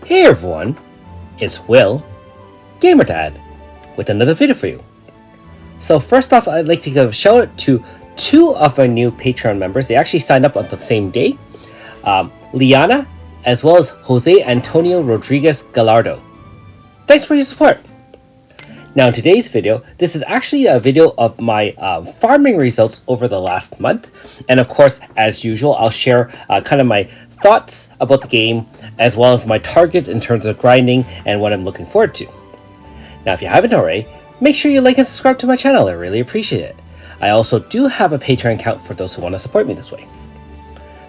Hey everyone, it's Will, Gamerdad, with another video for you. So first off, I'd like to give a shout out to two of our new Patreon members. They actually signed up on the same day, Liana, as well as Jose Antonio Rodriguez Gallardo. Thanks for your support. Now in today's video, this is actually a video of my farming results over the last month. And of course, as usual, I'll share kind of my thoughts about the game, as well as my targets in terms of grinding and what I'm looking forward to. Now, if you haven't already, make sure you like and subscribe to my channel. I really appreciate it. I also do have a Patreon account for those who want to support me this way.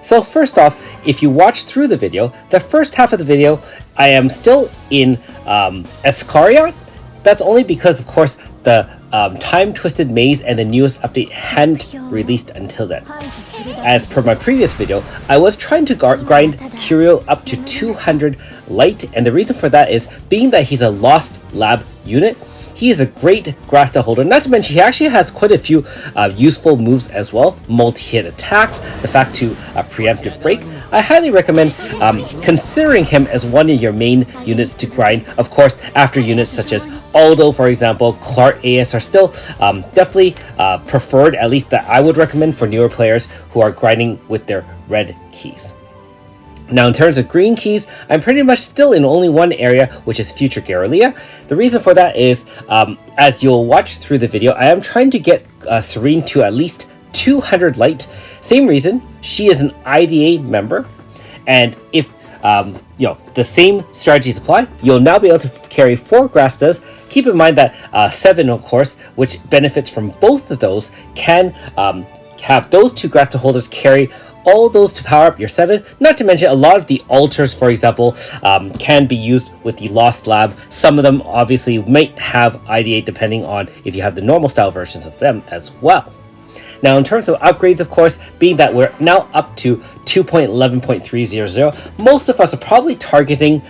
So first off, if you watch through the video, the first half of the video, I am still in Escariot. That's only because, of course, the time-twisted maze and the newest update hadn't released until then. As per my previous video, I was trying to grind Curio up to 200 light, and the reason for that is being that he's a lost lab unit. He is a great Grasta holder, not to mention he actually has quite a few useful moves as well. Multi-hit attacks, the fact to preemptive break. I highly recommend considering him as one of your main units to grind. Of course, after units such as Aldo, for example, Clark AS are still definitely preferred, at least that I would recommend for newer players who are grinding with their red keys. Now, in terms of green keys, I'm pretty much still in only one area, which is Future Garrelia. The reason for that is, as you'll watch through the video, I am trying to get Serene to at least 200 light. Same reason, she is an IDA member, and if the same strategies apply, you'll now be able to carry 4 Grastas. Keep in mind that 7, of course, which benefits from both of those, can have those 2 Grasta holders carry all those to power up your 7. Not to mention a lot of the altars, for example, can be used with the Lost Lab. Some of them obviously might have IDA depending on if you have the normal style versions of them as well. Now, in terms of upgrades, of course, being that we're now up to 2.11.300, most of us are probably targeting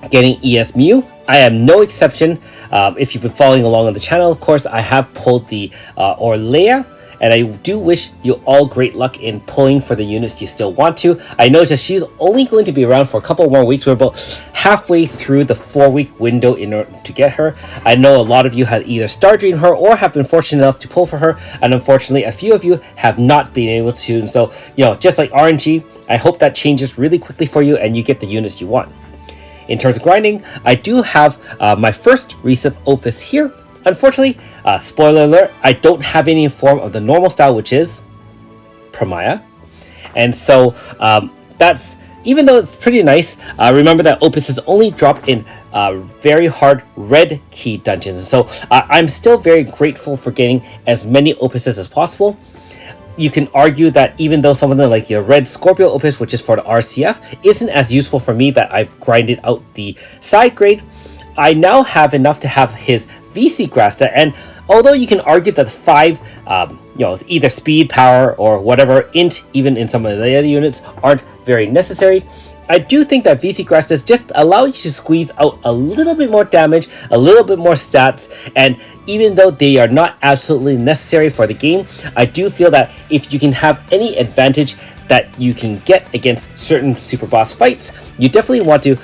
getting ESMU. I am no exception. If you've been following along on the channel, of course, I have pulled the Orlea, and I do wish you all great luck in pulling for the units you still want to. I know that she's only going to be around for a couple more weeks. We're about halfway through the 4-week window in order to get her. I know a lot of you have either star dreamed her or have been fortunate enough to pull for her, and unfortunately a few of you have not been able to. And so, just like RNG, I hope that changes really quickly for you and you get the units you want. In terms of grinding, I do have my first Recif Opus here. Unfortunately, spoiler alert, I don't have any form of the normal style, which is Premia. And so that's, even though it's pretty nice, remember that Opuses only drop in very hard red key dungeons. And so I'm still very grateful for getting as many Opuses as possible. You can argue that even though some of them, like the red Scorpio Opus, which is for the RCF, isn't as useful for me, that I've grinded out the side grade, I now have enough to have his VC Grasta, and although you can argue that the 5, either speed, power, or whatever, int, even in some of the other units, aren't very necessary, I do think that VC Grastas just allow you to squeeze out a little bit more damage, a little bit more stats, and even though they are not absolutely necessary for the game, I do feel that if you can have any advantage that you can get against certain super boss fights, you definitely want to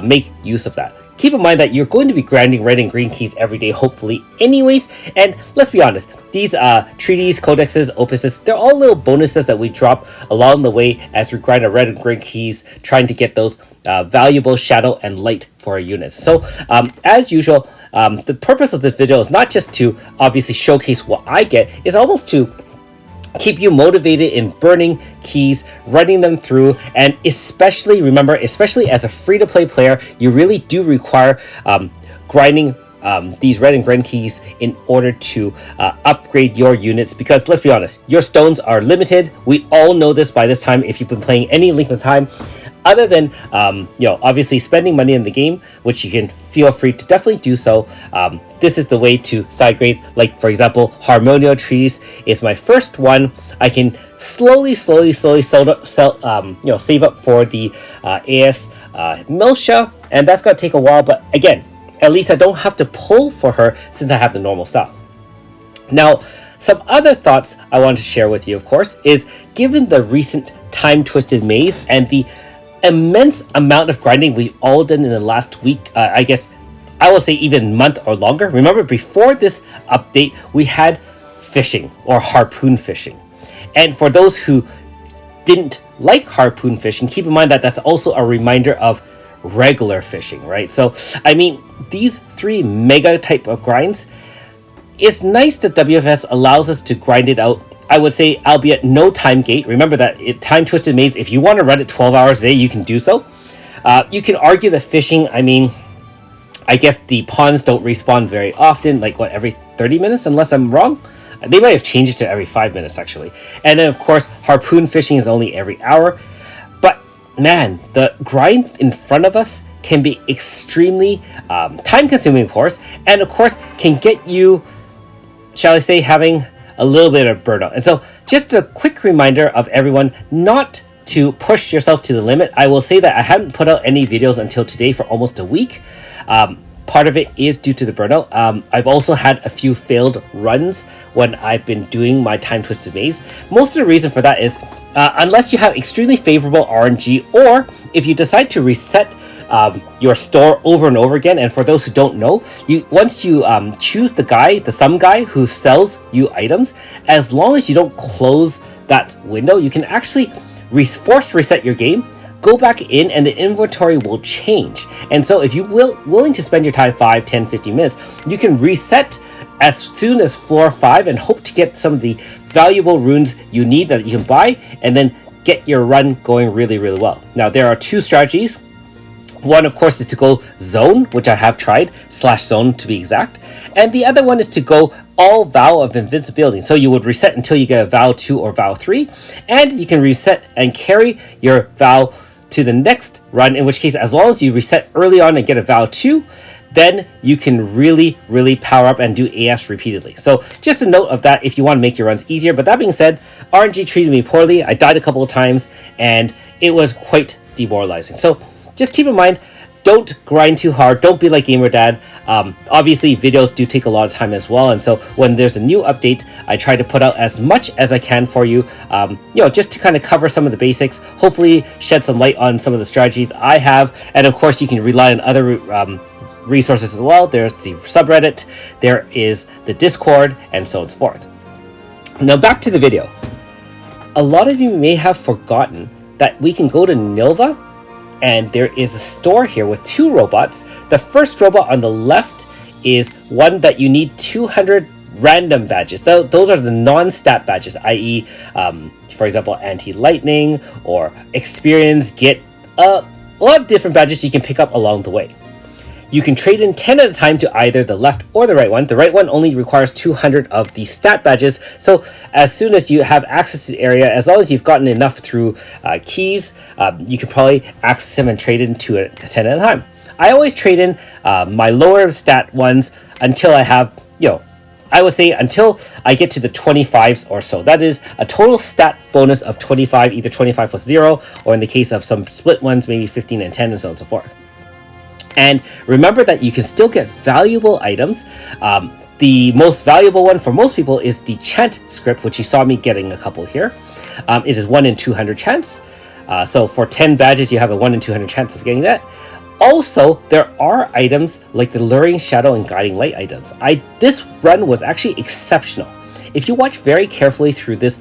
make use of that. Keep in mind that you're going to be grinding red and green keys every day, hopefully, anyways. And let's be honest, these treaties, codexes, opuses, they're all little bonuses that we drop along the way as we grind our red and green keys, trying to get those valuable shadow and light for our units. So, as usual, the purpose of this video is not just to obviously showcase what I get, it's almost to keep you motivated in burning keys, running them through, and especially, remember, especially as a free-to-play player, you really do require grinding these red and green keys in order to upgrade your units, because let's be honest, your stones are limited. We all know this by this time if you've been playing any length of time. Other than, obviously spending money in the game, which you can feel free to definitely do so. This is the way to side grade. Like, for example, Harmonio Trees is my first one. I can slowly save up for the AS Milsha, and that's going to take a while. But again, at least I don't have to pull for her since I have the normal style. Now, some other thoughts I want to share with you, of course, is given the recent time-twisted maze and the immense amount of grinding we've all done in the last week, I guess I will say even month or longer. Remember, before this update, we had fishing or harpoon fishing. And for those who didn't like harpoon fishing, keep in mind that that's also a reminder of regular fishing, right? So, I mean, these 3 mega type of grinds, it's nice that WFS allows us to grind it out. I would say, albeit no time gate. Remember that time twisted maze, if you want to run it 12 hours a day, you can do so. You can argue that fishing, I mean, I guess the ponds don't respawn very often, like what, every 30 minutes, unless I'm wrong? They might have changed it to every 5 minutes, actually. And then, of course, harpoon fishing is only every hour. But, man, the grind in front of us can be extremely time-consuming, of course. And, of course, can get you, shall I say, having a little bit of burnout. And so, just a quick reminder of everyone not to push yourself to the limit. I will say that I haven't put out any videos until today for almost a week. Part of it is due to the burnout. I've also had a few failed runs when I've been doing my time twisted maze. Most of the reason for that is unless you have extremely favorable RNG, or if you decide to reset your store over and over again. And for those who don't know, once you choose the some guy who sells you items, as long as you don't close that window, you can actually force reset your game, go back in, and the inventory will change. And so if you're willing to spend your time 5, 10, 15 minutes, you can reset as soon as floor 5 and hope to get some of the valuable runes you need that you can buy, and then get your run going really, really well. Now, there are 2 strategies. One, of course, is to go zone, which I have tried, /zone to be exact. And the other one is to go all vow of invincibility. So you would reset until you get a vow 2 or vow 3, and you can reset and carry your vow to the next run, in which case, as long as you reset early on and get a vow 2, then you can really, really power up and do AS repeatedly. So just a note of that if you want to make your runs easier. But that being said, RNG treated me poorly. I died a couple of times, and it was quite demoralizing. So just keep in mind, don't grind too hard. Don't be like Gamer Dad. Obviously, videos do take a lot of time as well. And so when there's a new update, I try to put out as much as I can for you, just to kind of cover some of the basics, hopefully shed some light on some of the strategies I have. And of course, you can rely on other resources as well. There's the subreddit, there is the Discord, and so on and so forth. Now back to the video. A lot of you may have forgotten that we can go to Nilva, and there is a store here with 2 robots. The first robot on the left is one that you need 200 random badges. Those are the non-stat badges, i.e., for example, anti-lightning or experience, get a lot of different badges you can pick up along the way. You can trade in 10 at a time to either the left or the right one. The right one only requires 200 of the stat badges. So as soon as you have access to the area, as long as you've gotten enough through keys, you can probably access them and trade in 10 at a time. I always trade in my lower stat ones until I have, I would say until I get to the 25s or so. That is a total stat bonus of 25, either 25 plus 0, or in the case of some split ones, maybe 15 and 10, and so on and so forth. And remember that you can still get valuable items. The most valuable one for most people is the chant script, which you saw me getting a couple here. It is 1 in 200 chance. So for 10 badges, you have a 1 in 200 chance of getting that. Also, there are items like the Luring Shadow and Guiding Light items. This run was actually exceptional. If you watch very carefully through this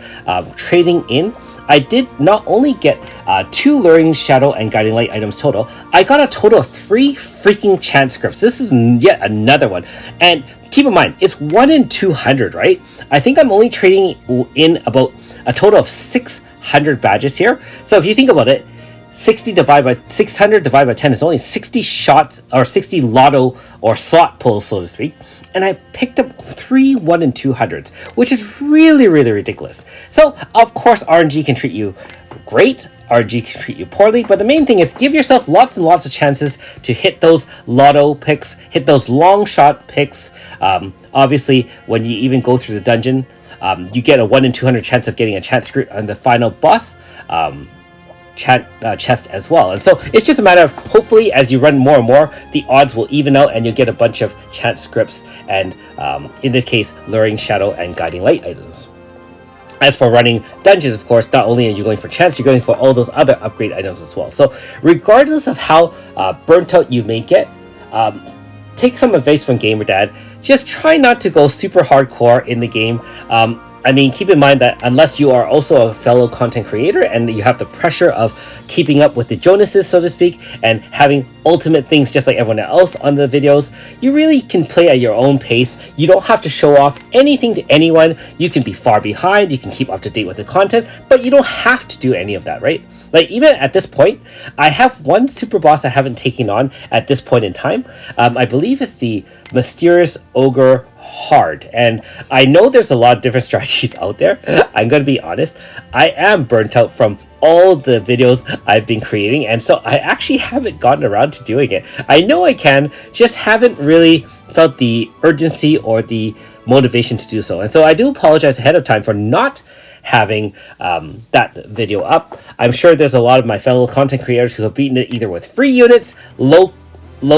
trading in, I did not only get 2 Luring Shadow and Guiding Light items total, I got a total of 3 freaking chant scripts. This is yet another one. And keep in mind, it's 1 in 200, right? I think I'm only trading in about a total of 600 badges here. So if you think about it, 600 divided by 10 is only 60 shots or 60 lotto or slot pulls, so to speak. And I picked up 3 1 in 200s, which is really, really ridiculous. So, of course, RNG can treat you great, RNG can treat you poorly, but the main thing is give yourself lots and lots of chances to hit those lotto picks, hit those long shot picks. Obviously, when you even go through the dungeon, you get a 1 in 200 chance of getting a chance script on the final boss chest as well. And so it's just a matter of, hopefully, as you run more and more, the odds will even out and you'll get a bunch of chant scripts and, in this case, Luring Shadow and Guiding Light items. As for running dungeons, of course, not only are you going for chance, you're going for all those other upgrade items as well. So regardless of how burnt out you may get, take some advice from Gamer Dad. Just try not to go super hardcore in the game. I mean, keep in mind that unless you are also a fellow content creator and you have the pressure of keeping up with the Jonases, so to speak, and having ultimate things just like everyone else on the videos, you really can play at your own pace. You don't have to show off anything to anyone. You can be far behind, you can keep up to date with the content, but you don't have to do any of that, right? Like, even at this point, I have one super boss I haven't taken on at this point in time. I believe it's the Mysterious Ogre Hard. And I know there's a lot of different strategies out there. I'm going to be honest. I am burnt out from all the videos I've been creating. And so I actually haven't gotten around to doing it. I know I can, just haven't really felt the urgency or the motivation to do so. And so I do apologize ahead of time for not having that video up. I'm sure there's a lot of my fellow content creators who have beaten it either with free units, low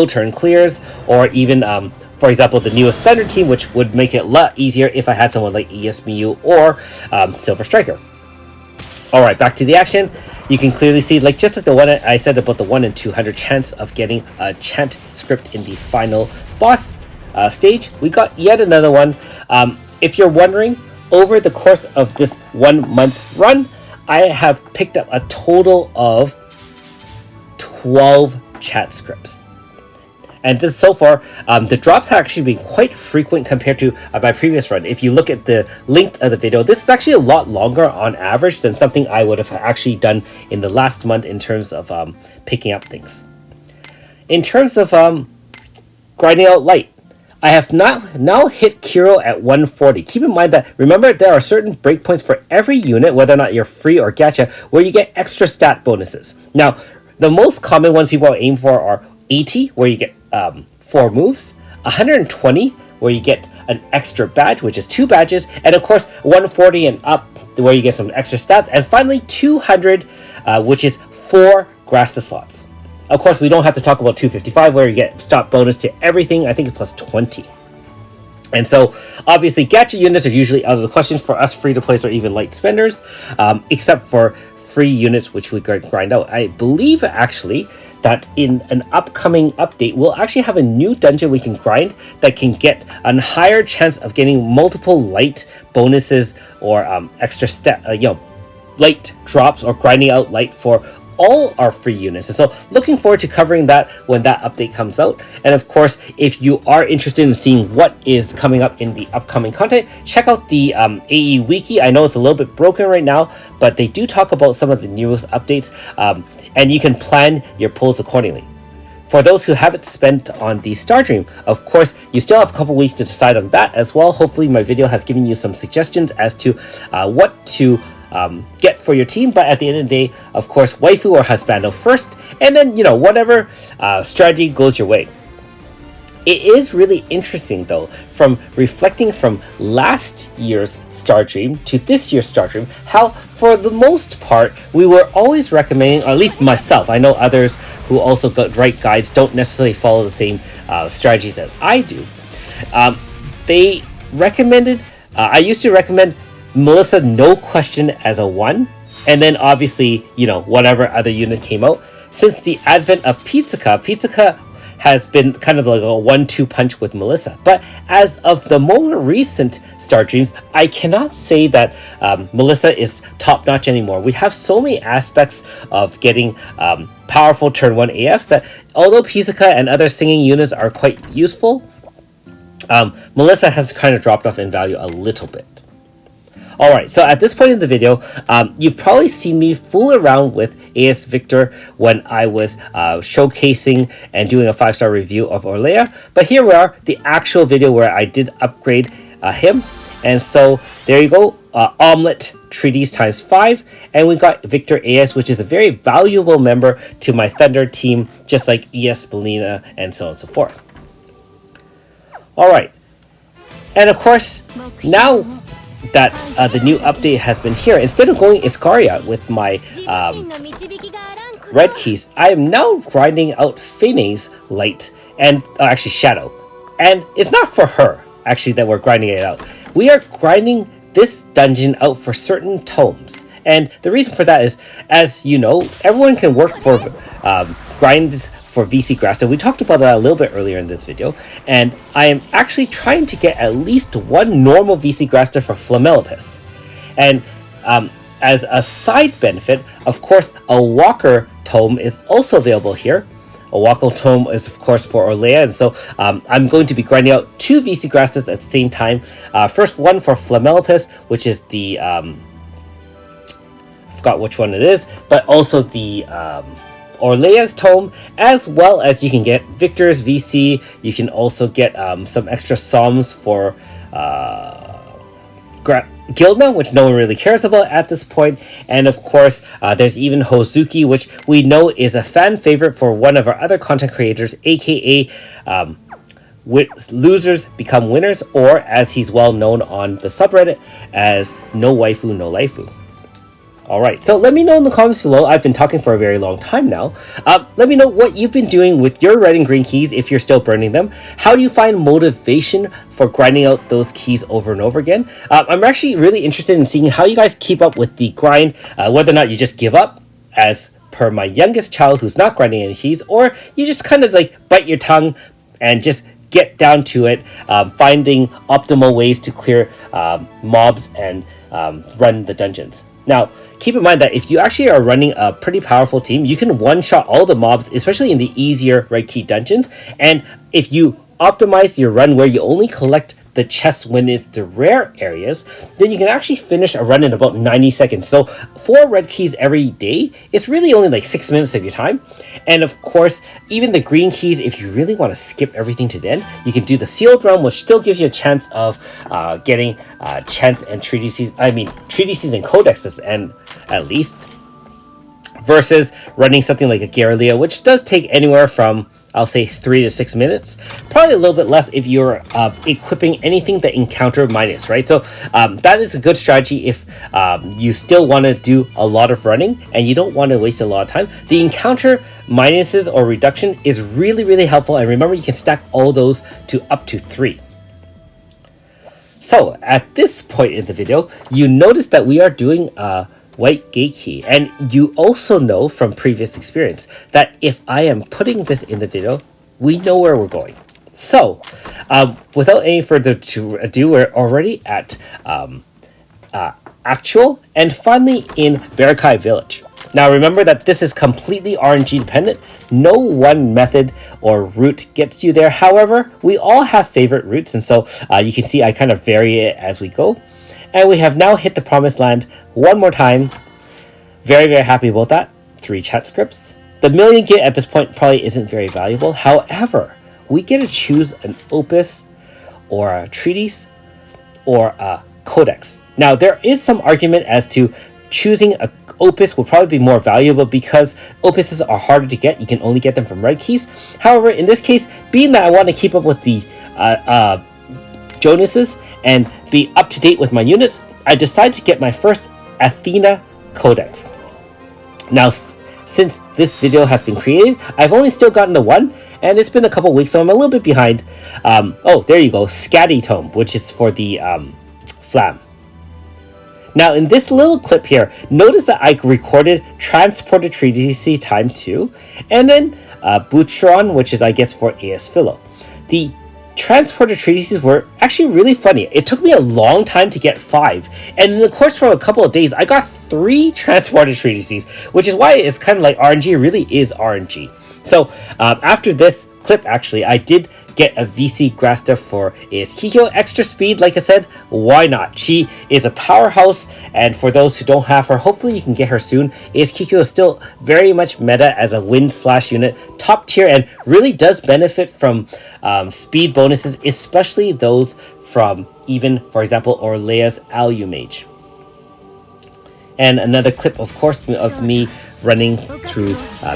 turn clears, or even for example, the newest Thunder team, which would make it a lot easier if I had someone like ESMU or Silver Striker. Alright, back to the action. You can clearly see, like just like the one I said about the 1 in 200 chance of getting a chant script in the final boss stage, we got yet another one. If you're wondering, over the course of this 1 month run, I have picked up a total of 12 chat scripts. And this so far, the drops have actually been quite frequent compared to my previous run. If you look at the length of the video, this is actually a lot longer on average than something I would have actually done in the last month in terms of picking up things. In terms of grinding out light, I have now hit Kiro at 140. Keep in mind that, remember, there are certain breakpoints for every unit, whether or not you're free or gacha, where you get extra stat bonuses. Now, the most common ones people aim for are 80, where you get 4 moves, 120, where you get an extra badge, which is 2 badges, and of course 140 and up, where you get some extra stats, and finally 200, which is 4 Grasta slots. Of course, we don't have to talk about 255, where you get stat bonus to everything. I think it's plus 20. And so, obviously, gacha units are usually out of the question for us free-to-plays or even light spenders, except for free units, which we grind out. I believe, actually, that in an upcoming update, we'll actually have a new dungeon we can grind that can get a higher chance of getting multiple light bonuses or extra light drops or grinding out light for all our free units. And so looking forward to covering that when that update comes out. And of course, if you are interested in seeing what is coming up in the upcoming content, check out the AE Wiki. I know it's a little bit broken right now, but they do talk about some of the newest updates, and you can plan your pulls accordingly. For those who haven't spent on the Star Dream, of course, you still have a couple weeks to decide on that as well. Hopefully my video has given you some suggestions as to what to get for your team, but at the end of the day, of course, waifu or husbando first, and then, whatever strategy goes your way. It is really interesting, though, from reflecting from last year's Star Dream to this year's Star Dream, how, for the most part, we were always recommending, or at least myself, I know others who also write guides don't necessarily follow the same strategies that I do. They recommended, I used to recommend Melissa no question as a 1, and then obviously, whatever other unit came out. Since the advent of Pizzica has been kind of like a 1-2 punch with Melissa. But as of the more recent Star Dreams, I cannot say that Melissa is top-notch anymore. We have so many aspects of getting powerful turn 1 AFs that although Pizzica and other singing units are quite useful, Melissa has kind of dropped off in value a little bit. Alright, so at this point in the video, you've probably seen me fool around with AS Victor when I was showcasing and doing a 5-star review of Orlea. But here we are, the actual video where I did upgrade him. And so there you go, Omelette Treaties times 5. And we got Victor AS, which is a very valuable member to my Thunder team, just like ES Belina and so on and so forth. Alright, and of course, now that the new update has been here, instead of going Iscaria with my red keys, I am now grinding out Fene's light, and actually Shadow. And it's not for her, actually, that we're grinding it out. We are grinding this dungeon out for certain tomes. And the reason for that is, as you know, everyone can work for grinds for VC Grasta. We talked about that a little bit earlier in this video, and I am actually trying to get at least one normal VC Grasta for Flamelopus. And as a side benefit, of course, a Walker tome is also available here. A Walker tome is, of course, for Orlea, and so I'm going to be grinding out 2 VC Grastas at the same time. First one for Flamelopus, which is the forgot which one it is, but also the Orlea's tome, as well as you can get Victor's VC. You can also get some extra Psalms for Gilna, which no one really cares about at this point. And of course, there's even Hozuki, which we know is a fan favorite for one of our other content creators, aka losers become winners, or as he's well known on the subreddit as no waifu, no laifu. Alright, so let me know in the comments below. I've been talking for a very long time now. Let me know what you've been doing with your red and green keys if you're still burning them. How do you find motivation for grinding out those keys over and over again? I'm actually really interested in seeing how you guys keep up with the grind, whether or not you just give up, as per my youngest child who's not grinding any keys, or you just kind of like bite your tongue and just get down to it, finding optimal ways to clear mobs and run the dungeons. Now, keep in mind that if you actually are running a pretty powerful team, you can one-shot all the mobs, especially in the easier red key dungeons. And if you optimize your run where you only collect the chests when it's the rare areas, then you can actually finish a run in about 90 seconds. So 4 red keys every day, it's really only like 6 minutes of your time. And of course, even the green keys, if you really want to skip everything to the end, you can do the sealed run, which still gives you a chance of getting chants and treatises and codexes, and at least, versus running something like a Garrelia, which does take anywhere from, I'll say, 3 to 6 minutes. Probably a little bit less if you're equipping anything that encounter minus, right? So that is a good strategy if you still want to do a lot of running and you don't want to waste a lot of time. The encounter minuses or reduction is really, really helpful. And remember, you can stack all those to up to 3. So at this point in the video, you notice that we are doing white gate key, and you also know from previous experience that if I am putting this in the video, we know where we're going. So without any further ado, we're already at actual and finally in Barakai village. Now remember that this is completely RNG dependent. No one method or route gets you there. However, we all have favorite routes, and so you can see I kind of vary it as we go. And we have now hit the promised land one more time. Very, very happy about that. 3 chat scripts. The million get at this point probably isn't very valuable. However, we get to choose an opus or a treatise or a codex. Now, there is some argument as to choosing a opus will probably be more valuable because opuses are harder to get. You can only get them from red keys. However, in this case, being that I want to keep up with the Jonases and be up to date with my units, I decided to get my first Athena Codex. Now, since this video has been created, I've only still gotten the 1, and it's been a couple weeks, so I'm a little bit behind. Oh, there you go, Scatty Tome, which is for the Flam. Now, in this little clip here, notice that I recorded Transporter Treatise Time 2, and then Butchron, which is, I guess, for AS Philo. The Transporter Treatises were actually really funny. It took me a long time to get 5, and in the course for a couple of days, I got 3 Transporter Treatises, which is why it's kind of like RNG. It really is RNG. So after this clip, actually, I did get a VC Grasta for AS Kikyo. Extra speed, like I said, why not? She is a powerhouse, and for those who don't have her, hopefully you can get her soon. AS Kikyo is still very much meta as a wind/unit, top tier, and really does benefit from speed bonuses, especially those from even, for example, Orlea's Alumage. And another clip, of course, of me running through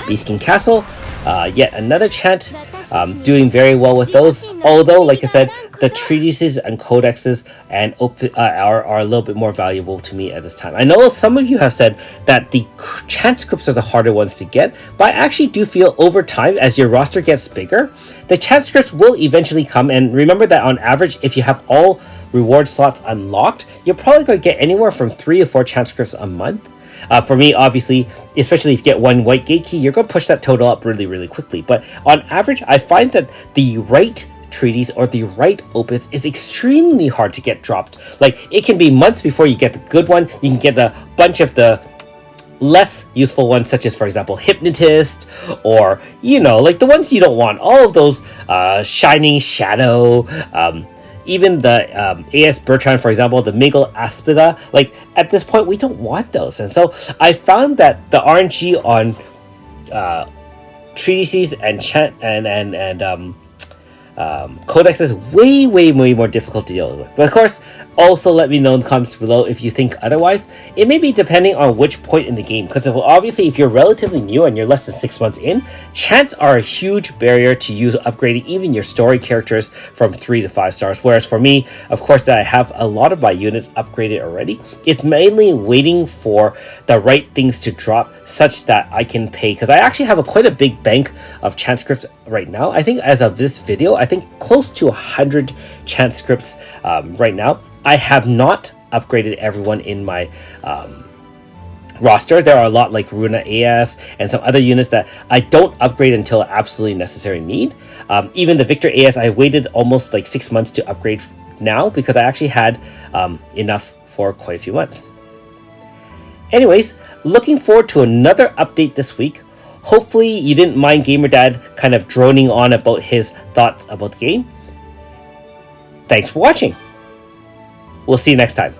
Beastkin Castle. Yet another chant, doing very well with those. Although, like I said, the treatises and codexes and are a little bit more valuable to me at this time. I know some of you have said that the chant scripts are the harder ones to get, but I actually do feel over time, as your roster gets bigger, the chant scripts will eventually come. And remember that on average, if you have all reward slots unlocked, you're probably going to get anywhere from 3 to 4 chant scripts a month. For me, obviously, especially if you get one white gate key, you're going to push that total up really, really quickly. But on average, I find that the right treaties or the right opus is extremely hard to get dropped. Like, it can be months before you get the good one. You can get a bunch of the less useful ones, such as, for example, Hypnotist, or, like the ones you don't want. All of those Shining Shadow, even the AS Bertrand, for example, the Miguel Aspida, like, at this point, we don't want those. And so I found that the RNG on treatises and codex is way more difficult to deal with. But of course, also let me know in the comments below if you think otherwise. It may be depending on which point in the game, because obviously if you're relatively new and you're less than 6 months in, chants are a huge barrier to you upgrading even your story characters from 3 to 5 stars. Whereas for me, of course, that I have a lot of my units upgraded already, it's mainly waiting for the right things to drop such that I can pay, because I actually have quite a big bank of chant scripts right now. I think as of this video, I think close to 100 chant scripts right now. I have not upgraded everyone in my roster. There are a lot like Runa AS and some other units that I don't upgrade until absolutely necessary need. Even the Victor AS, I waited almost like 6 months to upgrade now because I actually had enough for quite a few months. Anyways, looking forward to another update this week. Hopefully you didn't mind Gamer Dad kind of droning on about his thoughts about the game. Thanks for watching. We'll see you next time.